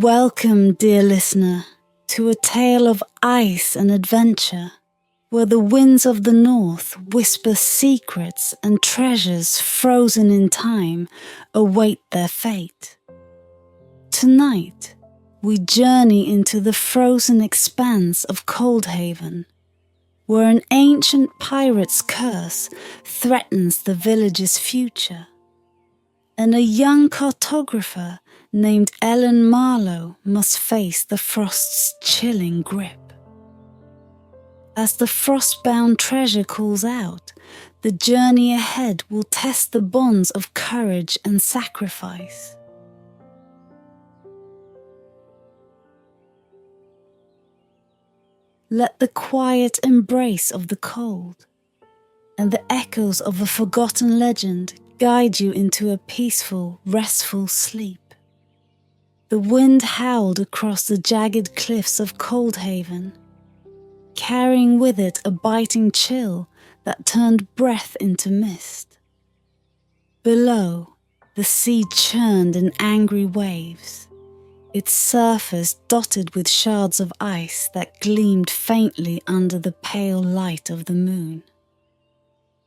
Welcome, dear listener, to a tale of ice and adventure, where the winds of the north whisper secrets and treasures frozen in time await their fate. Tonight, we journey into the frozen expanse of Coldhaven, where an ancient pirate's curse threatens the village's future, and a young cartographer named Ellen Marlowe must face the frost's chilling grip. As the frost-bound treasure calls out, the journey ahead will test the bonds of courage and sacrifice. Let the quiet embrace of the cold and the echoes of a forgotten legend guide you into a peaceful, restful sleep. The wind howled across the jagged cliffs of Coldhaven, carrying with it a biting chill that turned breath into mist. Below, the sea churned in angry waves, its surface dotted with shards of ice that gleamed faintly under the pale light of the moon.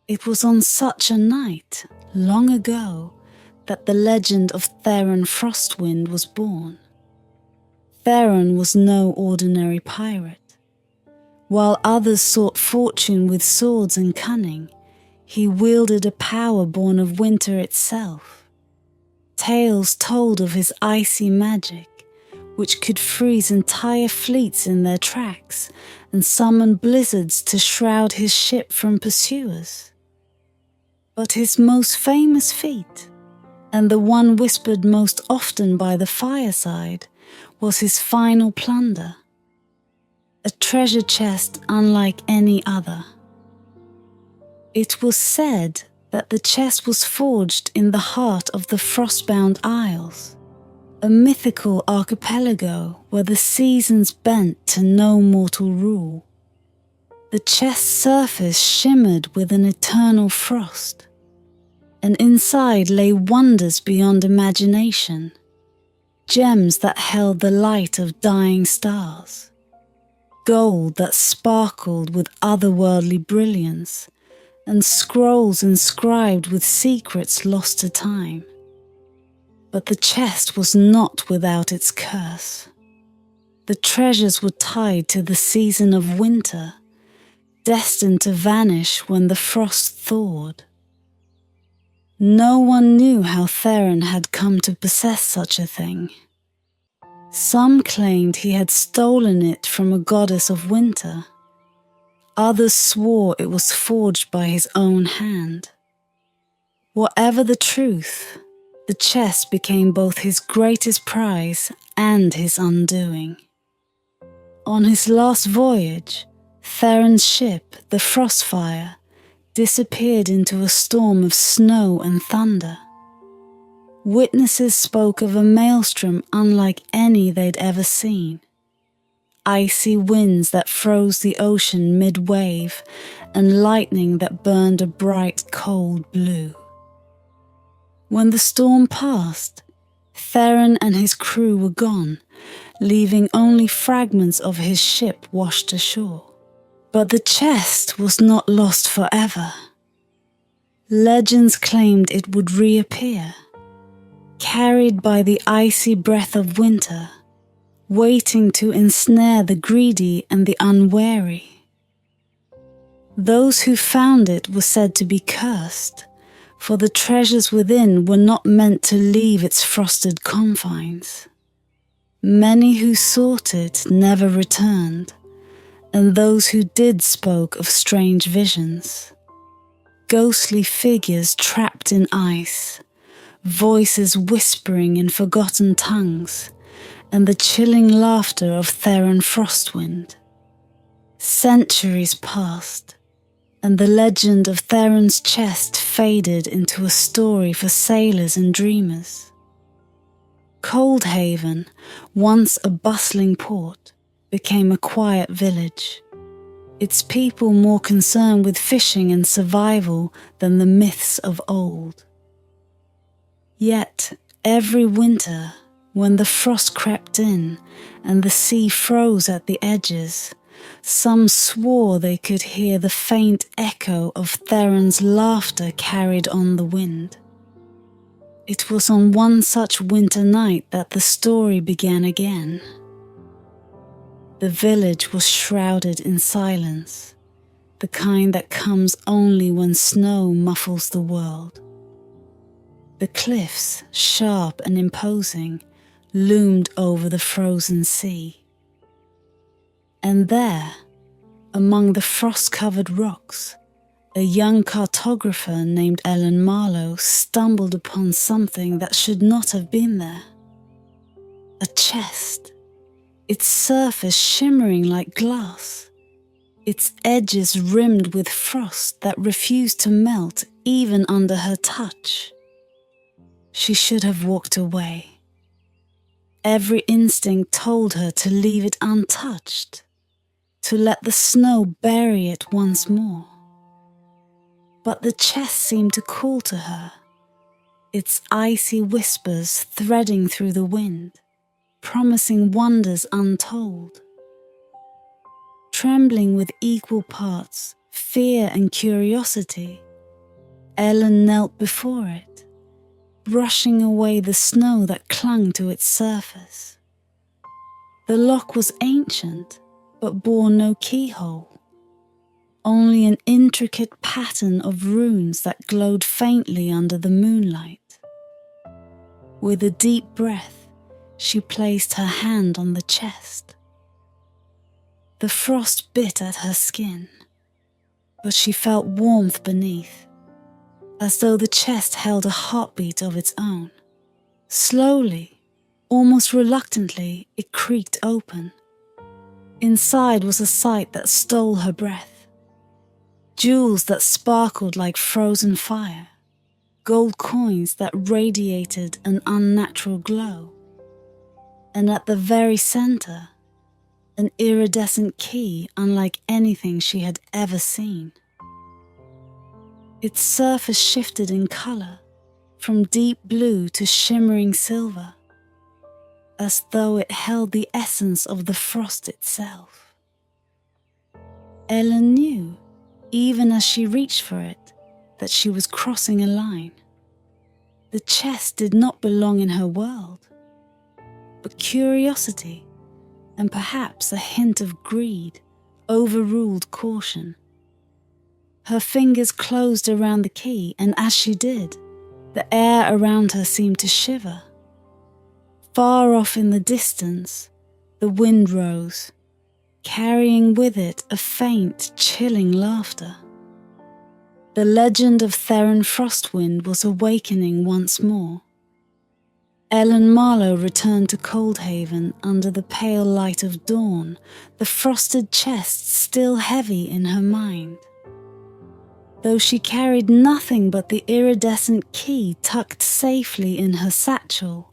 It was on such a night, long ago, that the legend of Theron Frostwind was born. Theron was no ordinary pirate. While others sought fortune with swords and cunning, he wielded a power born of winter itself. Tales told of his icy magic, which could freeze entire fleets in their tracks and summon blizzards to shroud his ship from pursuers. But his most famous feat, and the one whispered most often by the fireside, was his final plunder, a treasure chest unlike any other. It was said that the chest was forged in the heart of the Frostbound Isles, a mythical archipelago where the seasons bent to no mortal rule. The chest's surface shimmered with an eternal frost, and inside lay wonders beyond imagination, gems that held the light of dying stars, gold that sparkled with otherworldly brilliance, and scrolls inscribed with secrets lost to time. But the chest was not without its curse. The treasures were tied to the season of winter, destined to vanish when the frost thawed. No one knew how Theron had come to possess such a thing. Some claimed he had stolen it from a goddess of winter. Others swore it was forged by his own hand. Whatever the truth, the chest became both his greatest prize and his undoing. On his last voyage, Theron's ship, the Frostfire, disappeared into a storm of snow and thunder. Witnesses spoke of a maelstrom unlike any they'd ever seen. Icy winds that froze the ocean mid-wave, and lightning that burned a bright, cold blue. When the storm passed, Theron and his crew were gone, leaving only fragments of his ship washed ashore. But the chest was not lost forever. Legends claimed it would reappear, carried by the icy breath of winter, waiting to ensnare the greedy and the unwary. Those who found it were said to be cursed, for the treasures within were not meant to leave its frosted confines. Many who sought it never returned, and those who did spoke of strange visions. Ghostly figures trapped in ice, voices whispering in forgotten tongues, and the chilling laughter of Theron Frostwind. Centuries passed, and the legend of Theron's chest faded into a story for sailors and dreamers. Coldhaven, once a bustling port, became a quiet village, its people more concerned with fishing and survival than the myths of old. Yet, every winter, When the frost crept in and the sea froze at the edges, some swore they could hear the faint echo of Theron's laughter carried on the wind. It was on one such winter night that the story began again. The village was shrouded in silence, the kind that comes only when snow muffles the world. The cliffs, sharp and imposing, loomed over the frozen sea. And there, among the frost-covered rocks, a young cartographer named Ellen Marlowe stumbled upon something that should not have been there. A chest, its surface shimmering like glass, its edges rimmed with frost that refused to melt even under her touch. She should have walked away. Every instinct told her to leave it untouched, to let the snow bury it once more. But the chest seemed to call to her, its icy whispers threading through the wind, promising wonders untold. Trembling with equal parts, fear and curiosity, Ellen knelt before it, brushing away the snow that clung to its surface. The lock was ancient, but bore no keyhole, only an intricate pattern of runes that glowed faintly under the moonlight. With a deep breath, she placed her hand on the chest. The frost bit at her skin, but she felt warmth beneath, as though the chest held a heartbeat of its own. Slowly, almost reluctantly, it creaked open. Inside was a sight that stole her breath. Jewels that sparkled like frozen fire, gold coins that radiated an unnatural glow, and at the very center, an iridescent key unlike anything she had ever seen. Its surface shifted in color, from deep blue to shimmering silver, as though it held the essence of the frost itself. Ellen knew, even as she reached for it, that she was crossing a line. The chest did not belong in her world, but curiosity, and perhaps a hint of greed, overruled caution. Her fingers closed around the key, and as she did, the air around her seemed to shiver. Far off in the distance, the wind rose, carrying with it a faint, chilling laughter. The legend of Theron Frostwind was awakening once more. Ellen Marlowe returned to Coldhaven under the pale light of dawn, the frosted chest still heavy in her mind. Though she carried nothing but the iridescent key tucked safely in her satchel,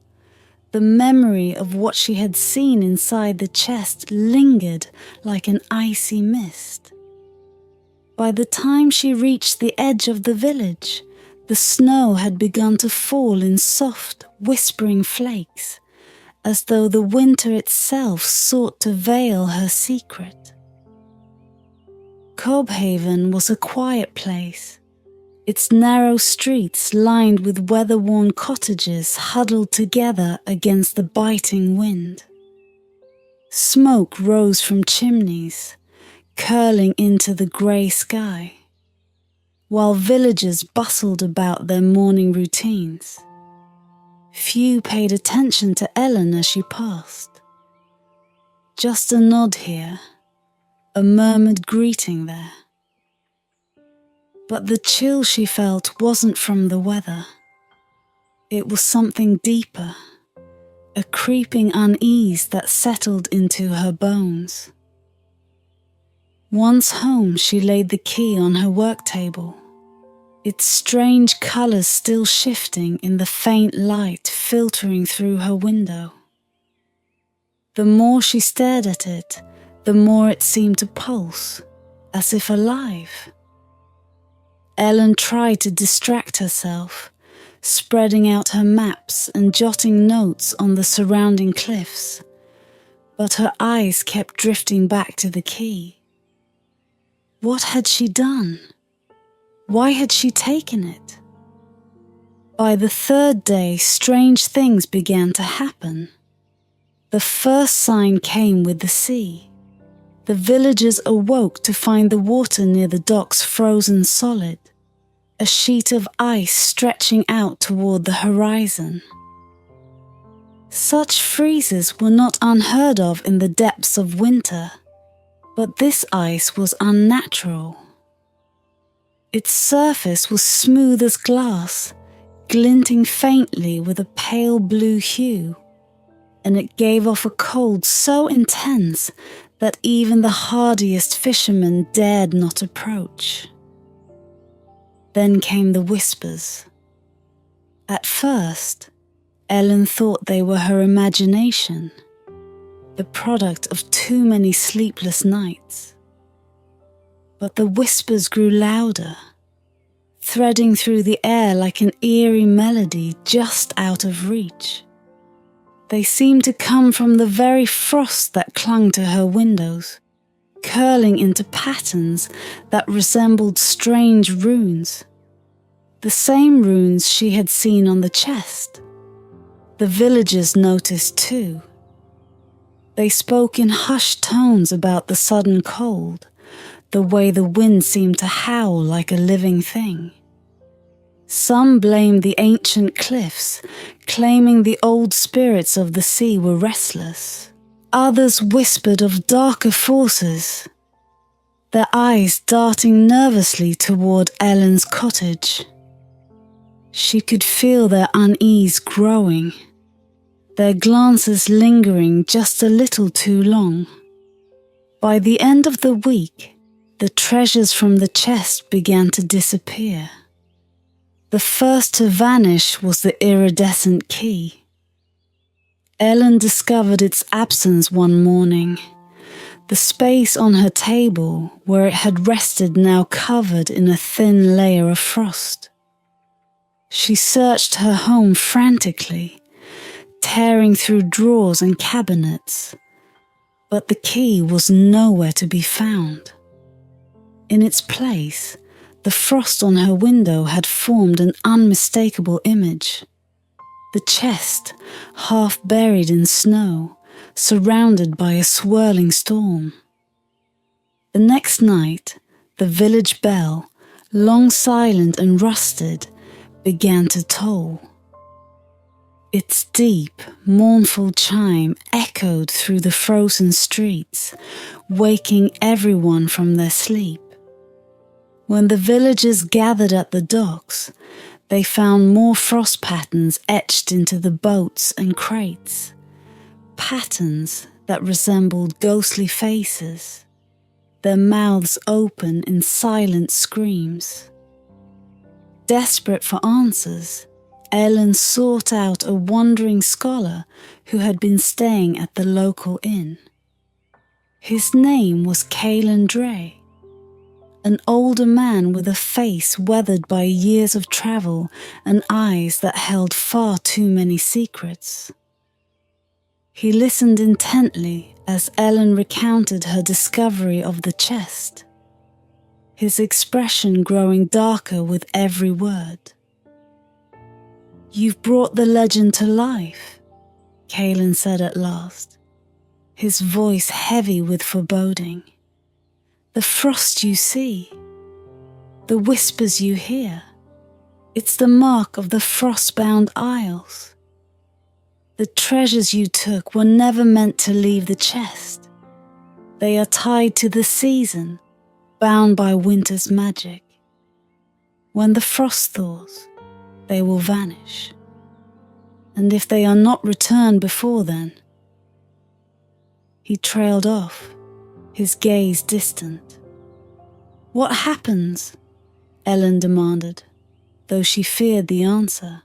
the memory of what she had seen inside the chest lingered like an icy mist. By the time she reached the edge of the village, the snow had begun to fall in soft, whispering flakes, as though the winter itself sought to veil her secret. Cobhaven was a quiet place, its narrow streets lined with weather-worn cottages huddled together against the biting wind. Smoke rose from chimneys, curling into the grey sky, while villagers bustled about their morning routines. Few paid attention to Ellen as she passed. Just a nod here, a murmured greeting there. But the chill she felt wasn't from the weather. It was something deeper, a creeping unease that settled into her bones. Once home, she laid the key on her work table, its strange colours still shifting in the faint light filtering through her window. The more she stared at it, the more it seemed to pulse, as if alive. Ellen tried to distract herself, spreading out her maps and jotting notes on the surrounding cliffs, but her eyes kept drifting back to the key. What had she done? Why had she taken it? By the third day, strange things began to happen. The first sign came with the sea. The villagers awoke to find the water near the docks frozen solid, a sheet of ice stretching out toward the horizon. Such freezes were not unheard of in the depths of winter, but this ice was unnatural. Its surface was smooth as glass, glinting faintly with a pale blue hue, and it gave off a cold so intense that even the hardiest fishermen dared not approach. Then came the whispers. At first, Ellen thought they were her imagination, the product of too many sleepless nights. But the whispers grew louder, threading through the air like an eerie melody just out of reach. They seemed to come from the very frost that clung to her windows, curling into patterns that resembled strange runes, the same runes she had seen on the chest. The villagers noticed too. They spoke in hushed tones about the sudden cold, the way the wind seemed to howl like a living thing. Some blamed the ancient cliffs, claiming the old spirits of the sea were restless. Others whispered of darker forces, their eyes darting nervously toward Ellen's cottage. She could feel their unease growing, their glances lingering just a little too long. By the end of the week, the treasures from the chest began to disappear. The first to vanish was the iridescent key. Ellen discovered its absence one morning, the space on her table where it had rested now covered in a thin layer of frost. She searched her home frantically, tearing through drawers and cabinets, but the key was nowhere to be found. In its place, the frost on her window had formed an unmistakable image. The chest, half buried in snow, surrounded by a swirling storm. The next night, the village bell, long silent and rusted, began to toll. Its deep, mournful chime echoed through the frozen streets, waking everyone from their sleep. When the villagers gathered at the docks, they found more frost patterns etched into the boats and crates, patterns that resembled ghostly faces, their mouths open in silent screams. Desperate for answers, Ellen sought out a wandering scholar who had been staying at the local inn. His name was Caelan Dre, an older man with a face weathered by years of travel and eyes that held far too many secrets. He listened intently as Ellen recounted her discovery of the chest, his expression growing darker with every word. "You've brought the legend to life," Caelan said at last, his voice heavy with foreboding. "The frost you see, the whispers you hear, it's the mark of the frost-bound isles. The treasures you took were never meant to leave the chest. They are tied to the season, bound by winter's magic. When the frost thaws, they will vanish. And if they are not returned before then..." He trailed off, his gaze distant. "What happens?" Ellen demanded, though she feared the answer.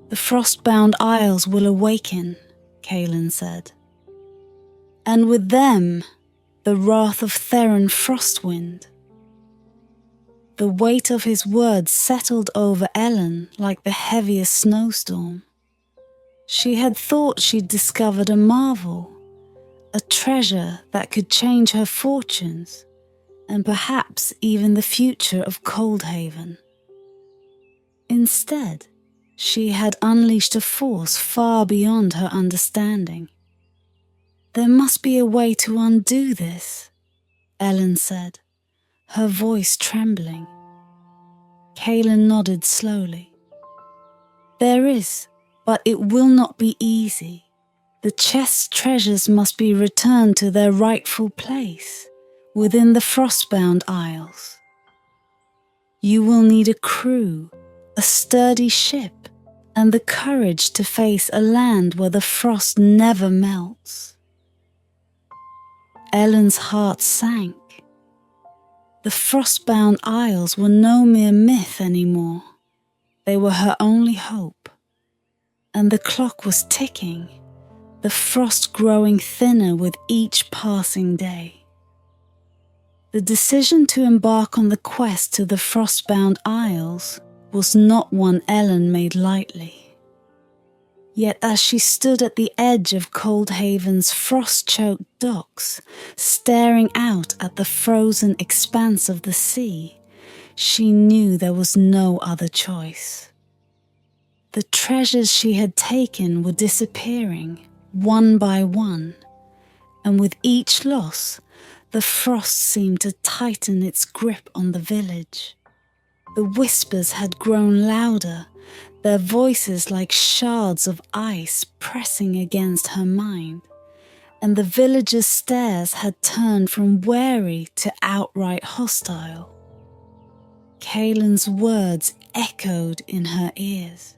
"The frost-bound isles will awaken," Caelan said. "And with them, the wrath of Theron Frostwind." The weight of his words settled over Ellen like the heaviest snowstorm. She had thought she'd discovered a marvel, a treasure that could change her fortunes, and perhaps even the future of Coldhaven. Instead, she had unleashed a force far beyond her understanding. "There must be a way to undo this," Ellen said, her voice trembling. Kaelin nodded slowly. "There is, but it will not be easy. The chest's treasures must be returned to their rightful place, within the Frostbound Isles. You will need a crew, a sturdy ship, and the courage to face a land where the frost never melts." Ellen's heart sank. The Frostbound Isles were no mere myth anymore. They were her only hope. And the clock was ticking, the frost growing thinner with each passing day. The decision to embark on the quest to the Frostbound Isles was not one Ellen made lightly. Yet as she stood at the edge of Coldhaven's frost-choked docks, staring out at the frozen expanse of the sea, she knew there was no other choice. The treasures she had taken were disappearing, one by one, and with each loss, the frost seemed to tighten its grip on the village. The whispers had grown louder, their voices like shards of ice pressing against her mind, and the villagers' stares had turned from wary to outright hostile. Kaelin's words echoed in her ears.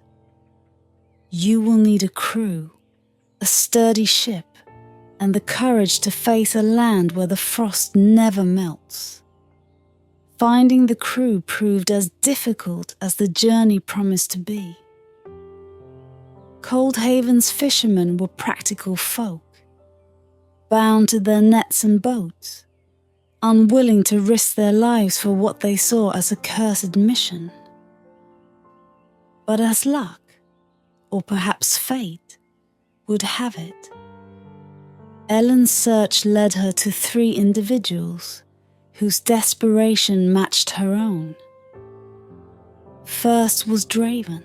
"You will need a crew, a sturdy ship, and the courage to face a land where the frost never melts." Finding the crew proved as difficult as the journey promised to be. Coldhaven's fishermen were practical folk, bound to their nets and boats, unwilling to risk their lives for what they saw as a cursed mission. But as luck, or perhaps fate, would have it, Ellen's search led her to 3 individuals whose desperation matched her own. First was Draven,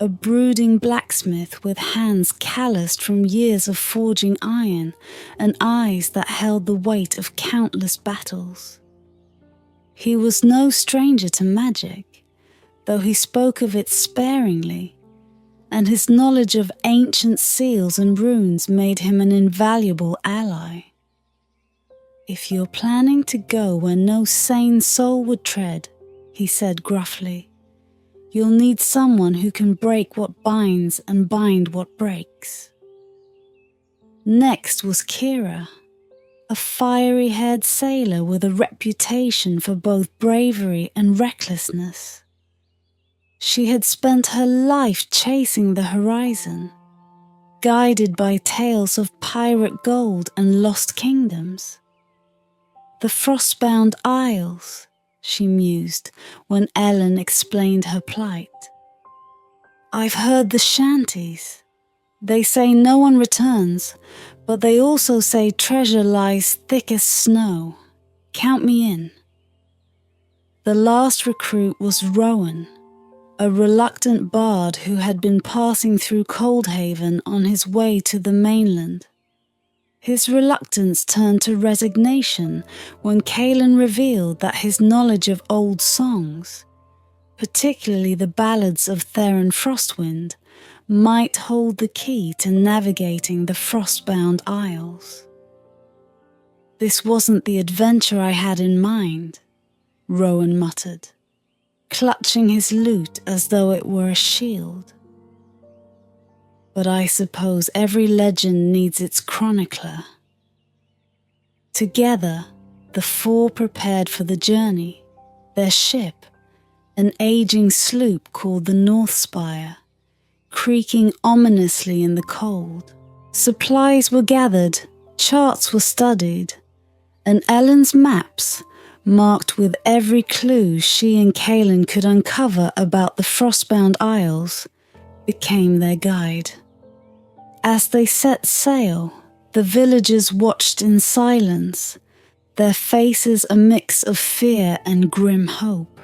a brooding blacksmith with hands calloused from years of forging iron and eyes that held the weight of countless battles. He was no stranger to magic, though he spoke of it sparingly, and his knowledge of ancient seals and runes made him an invaluable ally. "If you're planning to go where no sane soul would tread," he said gruffly, "you'll need someone who can break what binds and bind what breaks." Next was Kira, a fiery-haired sailor with a reputation for both bravery and recklessness. She had spent her life chasing the horizon, guided by tales of pirate gold and lost kingdoms. "The Frostbound Isles," she mused when Ellen explained her plight. "I've heard the shanties. They say no one returns, but they also say treasure lies thick as snow. Count me in." The last recruit was Rowan, a reluctant bard who had been passing through Coldhaven on his way to the mainland. His reluctance turned to resignation when Kaelin revealed that his knowledge of old songs, particularly the ballads of Theron Frostwind, might hold the key to navigating the Frostbound Isles. "This wasn't the adventure I had in mind," Rowan muttered, clutching his lute as though it were a shield. "But I suppose every legend needs its chronicler." Together, the 4 prepared for the journey. Their ship, an aging sloop called the North Spire, creaking ominously in the cold. Supplies were gathered, charts were studied, and Ellen's maps, marked with every clue she and Kaelin could uncover about the frostbound isles, became their guide. As they set sail, the villagers watched in silence, their faces a mix of fear and grim hope.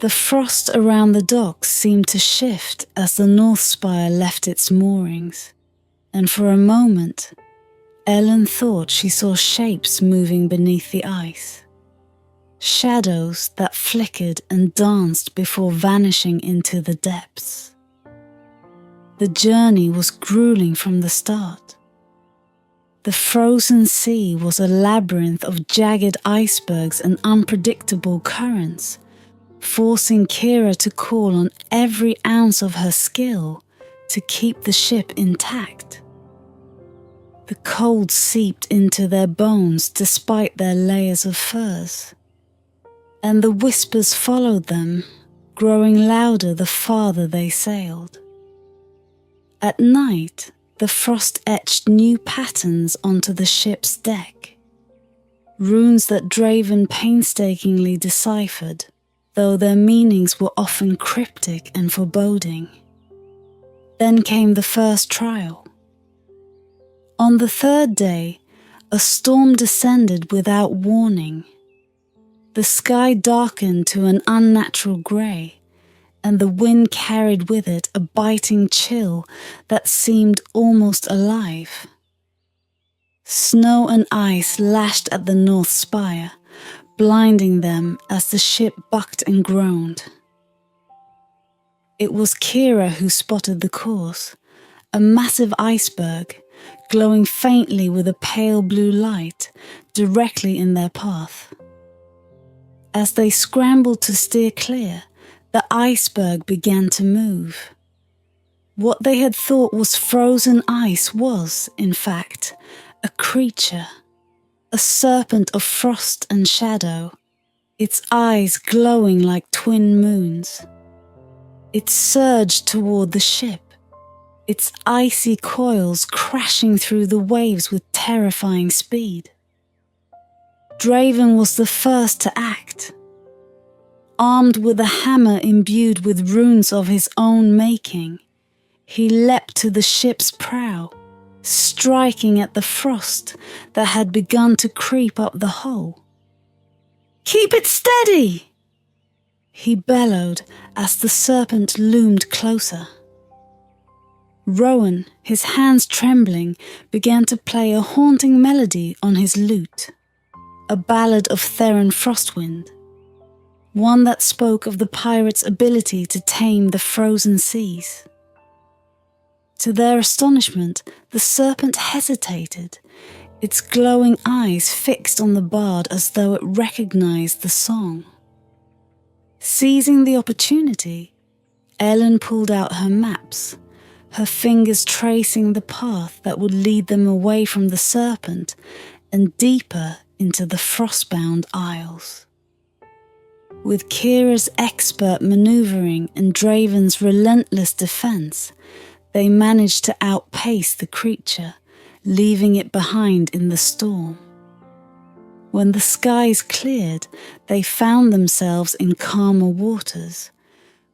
The frost around the docks seemed to shift as the North Spire left its moorings, and for a moment, Ellen thought she saw shapes moving beneath the ice. Shadows that flickered and danced before vanishing into the depths. The journey was grueling from the start. The frozen sea was a labyrinth of jagged icebergs and unpredictable currents, forcing Kira to call on every ounce of her skill to keep the ship intact. The cold seeped into their bones despite their layers of furs, and the whispers followed them, growing louder the farther they sailed. At night, the frost etched new patterns onto the ship's deck, runes that Draven painstakingly deciphered, though their meanings were often cryptic and foreboding. Then came the first trial. On the third day, a storm descended without warning. The sky darkened to an unnatural grey, and the wind carried with it a biting chill that seemed almost alive. Snow and ice lashed at the North Spire, blinding them as the ship bucked and groaned. It was Kira who spotted the cause, a massive iceberg, glowing faintly with a pale blue light, directly in their path. As they scrambled to steer clear, the iceberg began to move. What they had thought was frozen ice was, in fact, a creature, a serpent of frost and shadow, its eyes glowing like twin moons. It surged toward the ship, its icy coils crashing through the waves with terrifying speed. Draven was the first to act. Armed with a hammer imbued with runes of his own making, he leapt to the ship's prow, striking at the frost that had begun to creep up the hull. "Keep it steady!" he bellowed as the serpent loomed closer. Rowan, his hands trembling, began to play a haunting melody on his lute, a ballad of Theron Frostwind, one that spoke of the pirate's ability to tame the frozen seas. To their astonishment, the serpent hesitated, its glowing eyes fixed on the bard as though it recognized the song. Seizing the opportunity, Ellen pulled out her maps, her fingers tracing the path that would lead them away from the serpent and deeper into the frostbound isles. With Kira's expert maneuvering and Draven's relentless defense, they managed to outpace the creature, leaving it behind in the storm. When the skies cleared, they found themselves in calmer waters,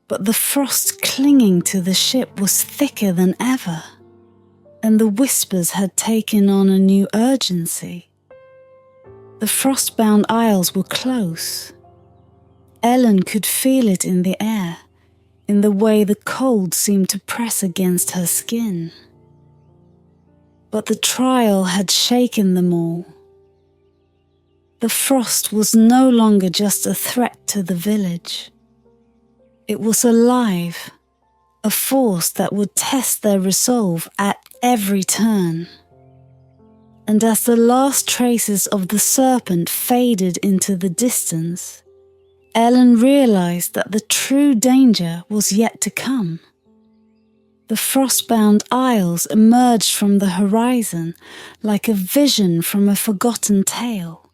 but the frost clinging to the ship was thicker than ever, and the whispers had taken on a new urgency. The frostbound isles were close. Ellen could feel it in the air, in the way the cold seemed to press against her skin. But the trial had shaken them all. The frost was no longer just a threat to the village. It was alive, a force that would test their resolve at every turn. And as the last traces of the serpent faded into the distance, Ellen realized that the true danger was yet to come. The frostbound isles emerged from the horizon like a vision from a forgotten tale,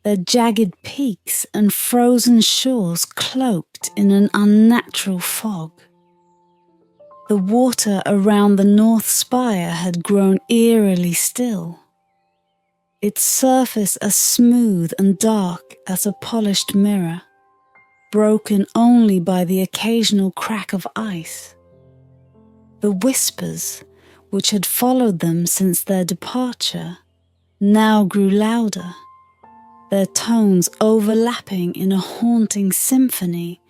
their jagged peaks and frozen shores cloaked in an unnatural fog. The water around the North Spire had grown eerily still. its surface as smooth and dark as a polished mirror, broken only by the occasional crack of ice. The whispers, which had followed them since their departure, now grew louder, their tones overlapping in a haunting symphony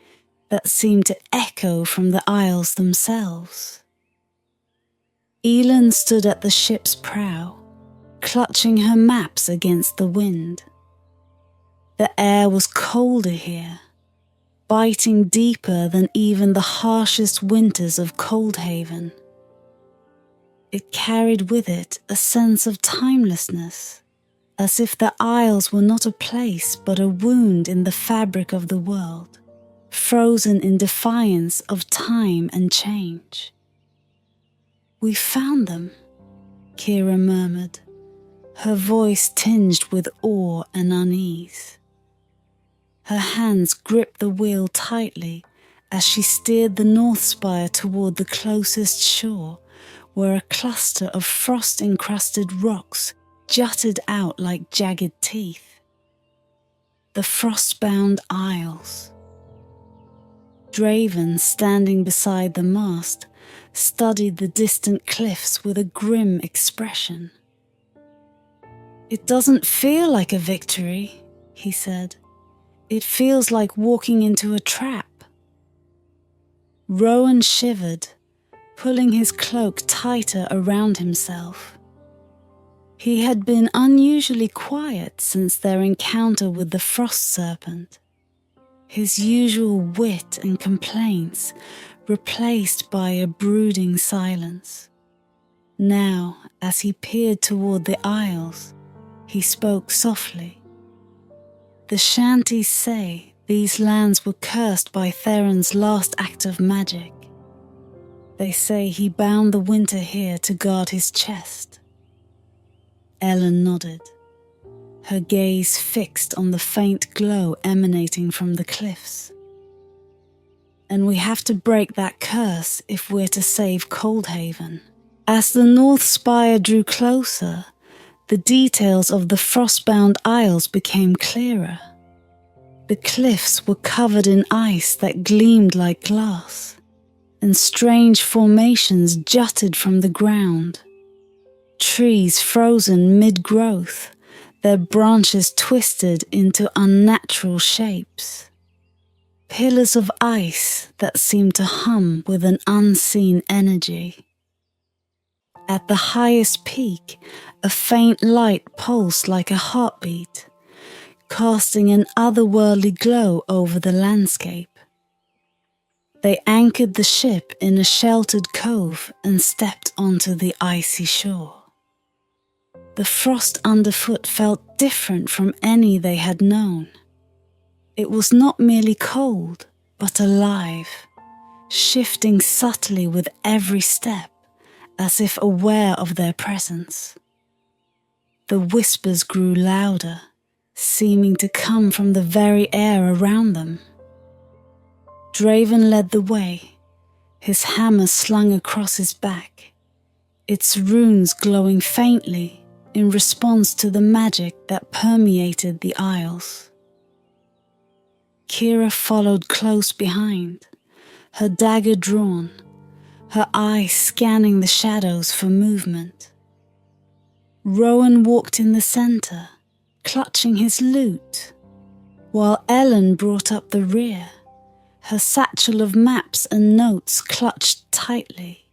that seemed to echo from the isles themselves. Elin stood at the ship's prow, clutching her maps against the wind. The air was colder here, biting deeper than even the harshest winters of Coldhaven. It carried with it a sense of timelessness, as if the Isles were not a place but a wound in the fabric of the world, frozen in defiance of time and change. "We found them," Kira murmured, her voice tinged with awe and unease. Her hands gripped the wheel tightly as she steered the North Spire toward the closest shore, where a cluster of frost-encrusted rocks jutted out like jagged teeth. The frost-bound Isles. Draven, standing beside the mast, studied the distant cliffs with a grim expression. "It doesn't feel like a victory," he said. "It feels like walking into a trap." Rowan shivered, pulling his cloak tighter around himself. He had been unusually quiet since their encounter with the frost serpent, his usual wit and complaints replaced by a brooding silence. Now, as he peered toward the Isles, he spoke softly. "The Shanties say these lands were cursed by Theron's last act of magic. They say he bound the winter here to guard his chest." Ellen nodded, her gaze fixed on the faint glow emanating from the cliffs. "And we have to break that curse if we're to save Coldhaven." As the North Spire drew closer, the details of the frostbound Isles became clearer. The cliffs were covered in ice that gleamed like glass, and strange formations jutted from the ground. Trees frozen mid-growth, their branches twisted into unnatural shapes. Pillars of ice that seemed to hum with an unseen energy. At the highest peak, a faint light pulsed like a heartbeat, casting an otherworldly glow over the landscape. They anchored the ship in a sheltered cove and stepped onto the icy shore. The frost underfoot felt different from any they had known. It was not merely cold, but alive, shifting subtly with every step, as if aware of their presence. The whispers grew louder, seeming to come from the very air around them. Draven led the way, his hammer slung across his back, its runes glowing faintly in response to the magic that permeated the Isles. Kira followed close behind, her dagger drawn, her eyes scanning the shadows for movement. Rowan walked in the center, clutching his lute, while Ellen brought up the rear, her satchel of maps and notes clutched tightly.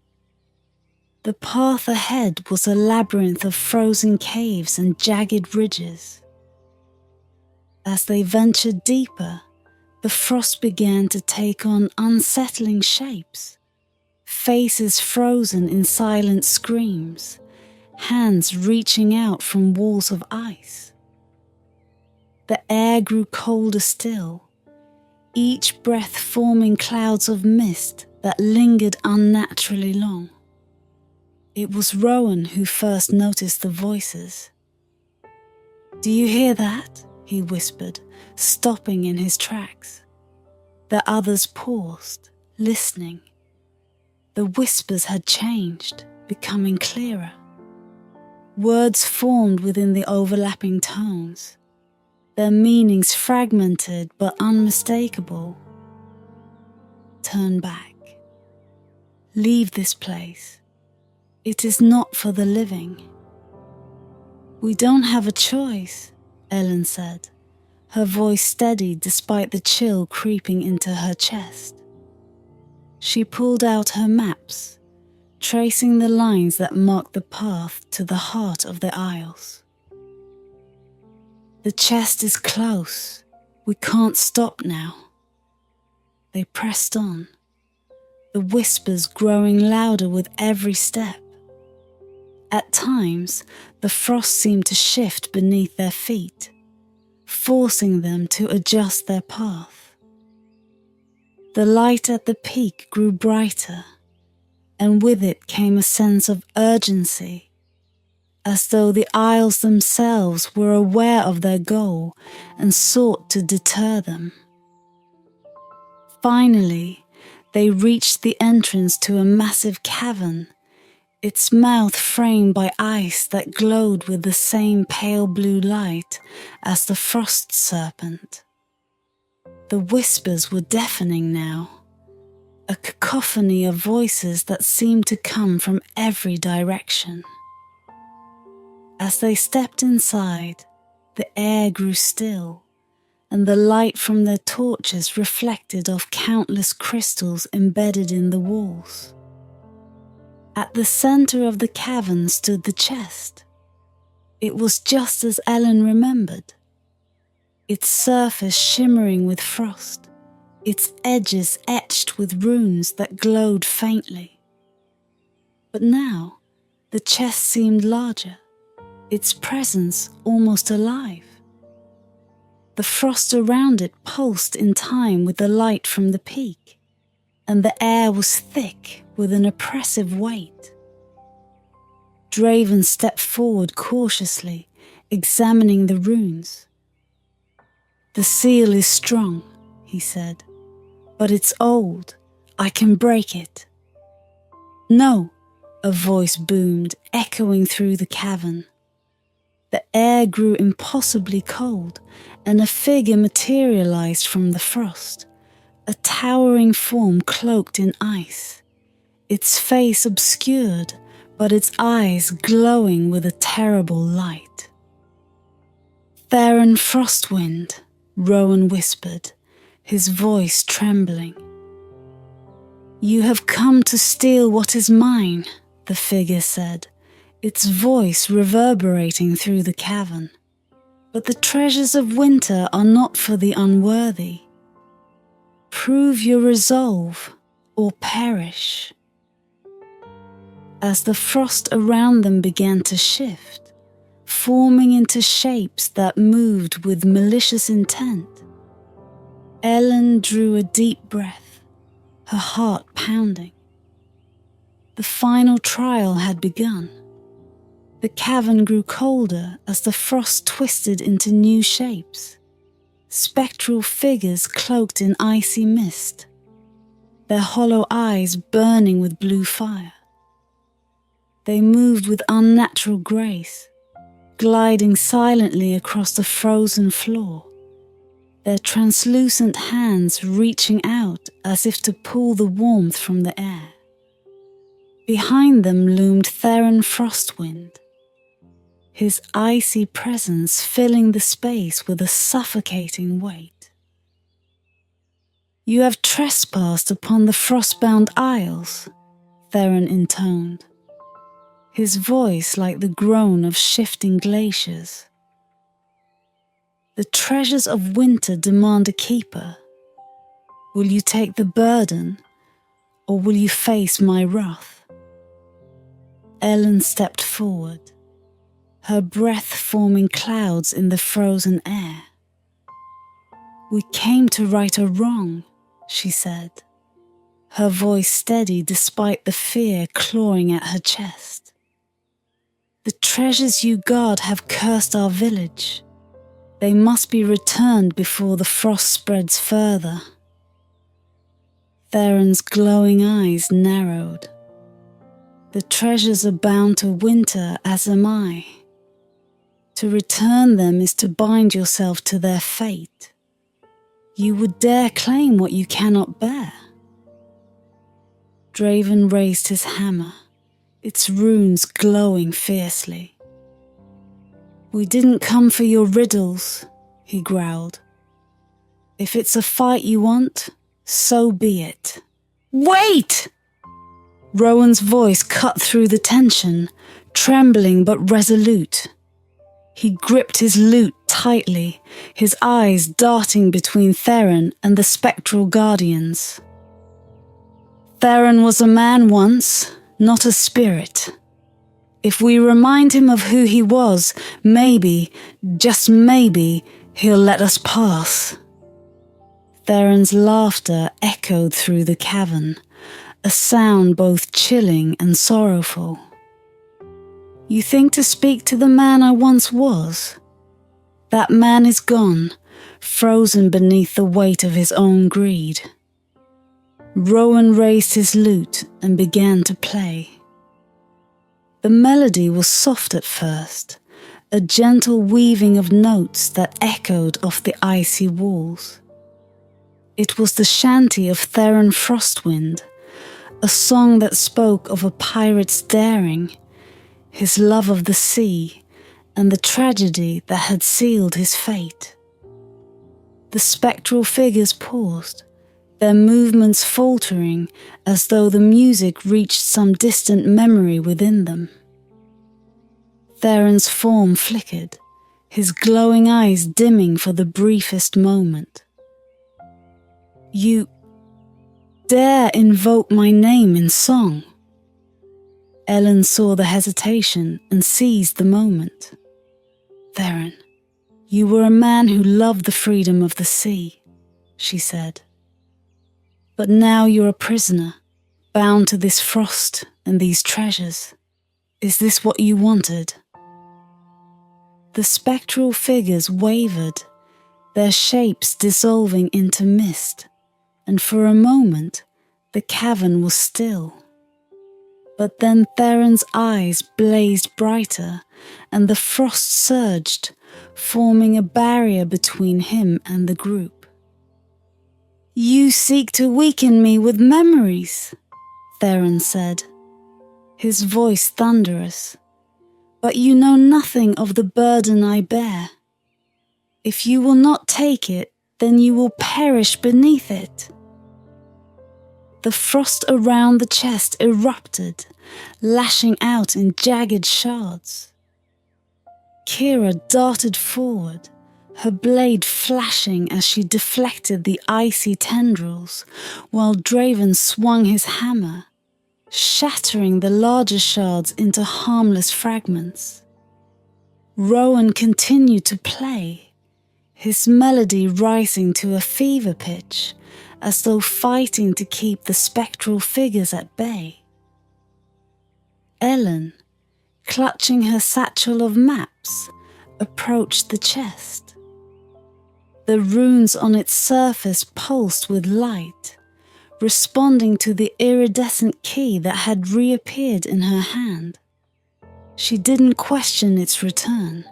The path ahead was a labyrinth of frozen caves and jagged ridges. As they ventured deeper, the frost began to take on unsettling shapes, faces frozen in silent screams, hands reaching out from walls of ice. The air grew colder still, each breath forming clouds of mist that lingered unnaturally long. It was Rowan who first noticed the voices. "Do you hear that?" he whispered, stopping in his tracks. The others paused, listening. The whispers had changed, becoming clearer. Words formed within the overlapping tones, their meanings fragmented but unmistakable. Turn back. Leave this place. It is not for the living. We don't have a choice, Ellen said, her voice steady despite the chill creeping into her chest. She pulled out her maps, tracing the lines that marked the path to the heart of the Isles. The chest is close. We can't stop now. They pressed on, the whispers growing louder with every step. At times, the frost seemed to shift beneath their feet, forcing them to adjust their path. The light at the peak grew brighter, and with it came a sense of urgency, as though the Isles themselves were aware of their goal and sought to deter them. Finally, they reached the entrance to a massive cavern, its mouth framed by ice that glowed with the same pale blue light as the frost serpent. The whispers were deafening now, a cacophony of voices that seemed to come from every direction. As they stepped inside, the air grew still, and the light from their torches reflected off countless crystals embedded in the walls. At the center of the cavern stood the chest. It was just as Ellen remembered, its surface shimmering with frost, its edges etched with runes that glowed faintly. But now, the chest seemed larger, its presence almost alive. The frost around it pulsed in time with the light from the peak, and the air was thick with an oppressive weight. Draven stepped forward cautiously, examining the runes. "The seal is strong," he said, "but it's old. I can break it." "No," a voice boomed, echoing through the cavern. The air grew impossibly cold, and a figure materialized from the frost, a towering form cloaked in ice, its face obscured, but its eyes glowing with a terrible light. "Theron Frostwind," Rowan whispered, his voice trembling. "You have come to steal what is mine," the figure said, its voice reverberating through the cavern. "But the treasures of winter are not for the unworthy. Prove your resolve, or perish." As the frost around them began to shift, forming into shapes that moved with malicious intent, Ellen drew a deep breath, her heart pounding. The final trial had begun. The cavern grew colder as the frost twisted into new shapes, spectral figures cloaked in icy mist, their hollow eyes burning with blue fire. They moved with unnatural grace, gliding silently across the frozen floor, their translucent hands reaching out as if to pull the warmth from the air. Behind them loomed Theron Frostwind, his icy presence filling the space with a suffocating weight. "You have trespassed upon the frostbound isles," Theron intoned, his voice like the groan of shifting glaciers. "The treasures of winter demand a keeper. Will you take the burden, or will you face my wrath?" Ellen stepped forward, her breath forming clouds in the frozen air. "We came to right a wrong," she said, her voice steady despite the fear clawing at her chest. "The treasures you guard have cursed our village. They must be returned before the frost spreads further." Theron's glowing eyes narrowed. The treasures are bound to winter, as am I. To return them is to bind yourself to their fate. You would dare claim what you cannot bear. Draven raised his hammer, its runes glowing fiercely. We didn't come for your riddles, he growled. If it's a fight you want, so be it. Wait! Rowan's voice cut through the tension, trembling but resolute. He gripped his lute tightly, his eyes darting between Theron and the spectral guardians. Theron was a man once, not a spirit. If we remind him of who he was, maybe, just maybe, he'll let us pass. Theron's laughter echoed through the cavern, a sound both chilling and sorrowful. You think to speak to the man I once was? That man is gone, frozen beneath the weight of his own greed. Rowan raised his lute and began to play. The melody was soft at first, a gentle weaving of notes that echoed off the icy walls. It was the shanty of Theron Frostwind, a song that spoke of a pirate's daring, his love of the sea, and the tragedy that had sealed his fate. The spectral figures paused, their movements faltering as though the music reached some distant memory within them. Theron's form flickered, his glowing eyes dimming for the briefest moment. You dare invoke my name in song? Ellen saw the hesitation and seized the moment. Theron, you were a man who loved the freedom of the sea, she said. But now you're a prisoner, bound to this frost and these treasures. Is this what you wanted? The spectral figures wavered, their shapes dissolving into mist, and for a moment the cavern was still. But then Theron's eyes blazed brighter, and the frost surged, forming a barrier between him and the group. You seek to weaken me with memories, Theron said, his voice thunderous. But you know nothing of the burden I bear. If you will not take it, then you will perish beneath it. The frost around the chest erupted, lashing out in jagged shards. Kira darted forward, her blade flashing as she deflected the icy tendrils, while Draven swung his hammer, shattering the larger shards into harmless fragments. Rowan continued to play, his melody rising to a fever pitch, as though fighting to keep the spectral figures at bay. Ellen, clutching her satchel of maps, approached the chest. The runes on its surface pulsed with light, responding to the iridescent key that had reappeared in her hand. She didn't question its return.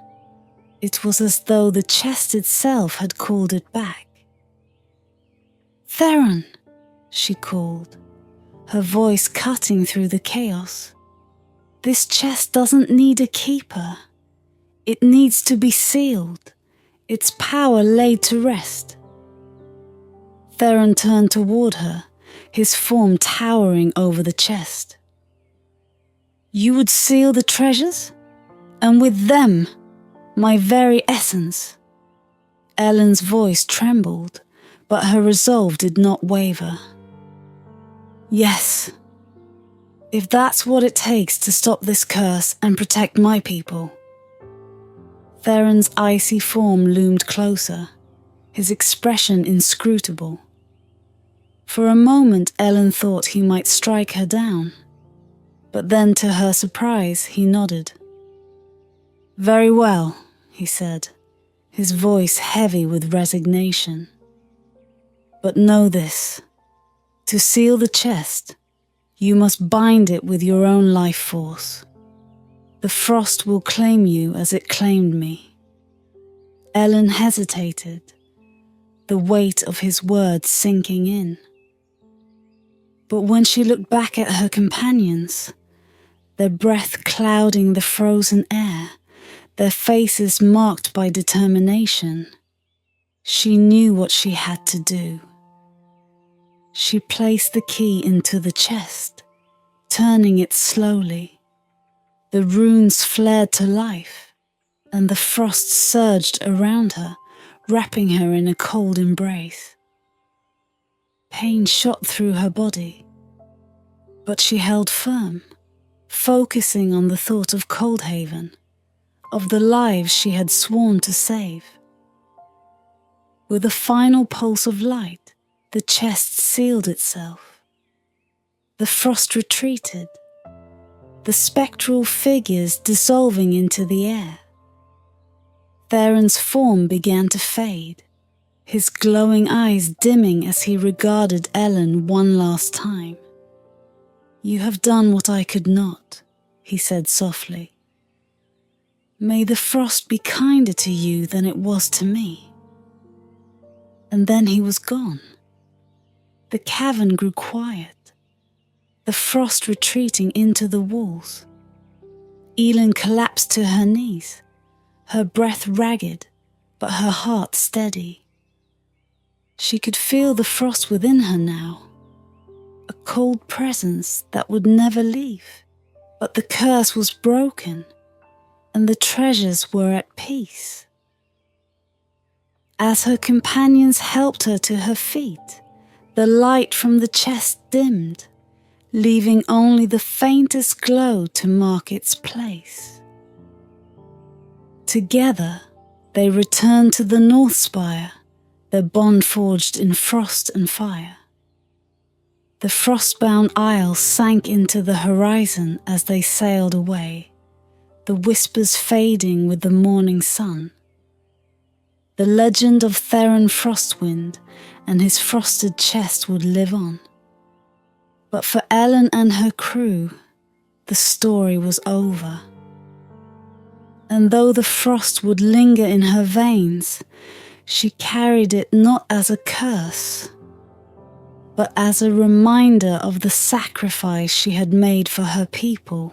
It was as though the chest itself had called it back. Theron, she called, her voice cutting through the chaos. This chest doesn't need a keeper. It needs to be sealed, its power laid to rest. Theron turned toward her, his form towering over the chest. You would seal the treasures? And with them, my very essence? Ellen's voice trembled, but her resolve did not waver. Yes, if that's what it takes to stop this curse and protect my people. Theron's icy form loomed closer, his expression inscrutable. For a moment Ellen thought he might strike her down, but then to her surprise he nodded. Very well, he said, his voice heavy with resignation. But know this, to seal the chest, You must bind it with your own life force. The frost will claim you as it claimed me." Ellen hesitated, the weight of his words sinking in. But when she looked back at her companions, their breath clouding the frozen air, their faces marked by determination, she knew what she had to do. She placed the key into the chest, turning it slowly. The runes flared to life, and the frost surged around her, wrapping her in a cold embrace. Pain shot through her body, but she held firm, focusing on the thought of Coldhaven, of the lives she had sworn to save. With a final pulse of light, the chest sealed itself. The frost retreated, the spectral figures dissolving into the air. Theron's form began to fade, his glowing eyes dimming as he regarded Ellen one last time. "You have done what I could not," he said softly. "May the frost be kinder to you than it was to me." And then he was gone. The cavern grew quiet, the frost retreating into the walls. Elin collapsed to her knees, her breath ragged, but her heart steady. She could feel the frost within her now, a cold presence that would never leave. But the curse was broken, and the treasures were at peace. As her companions helped her to her feet, the light from the chest dimmed, leaving only the faintest glow to mark its place. Together, they returned to the North Spire, their bond forged in frost and fire. The frost-bound isle sank into the horizon as they sailed away, the whispers fading with the morning sun. The legend of Theron Frostwind and his frosted chest would live on. But for Ellen and her crew, the story was over. And though the frost would linger in her veins, she carried it not as a curse, but as a reminder of the sacrifice she had made for her people,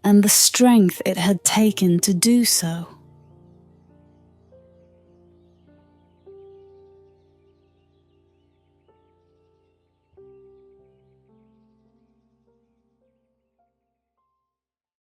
and the strength it had taken to do so.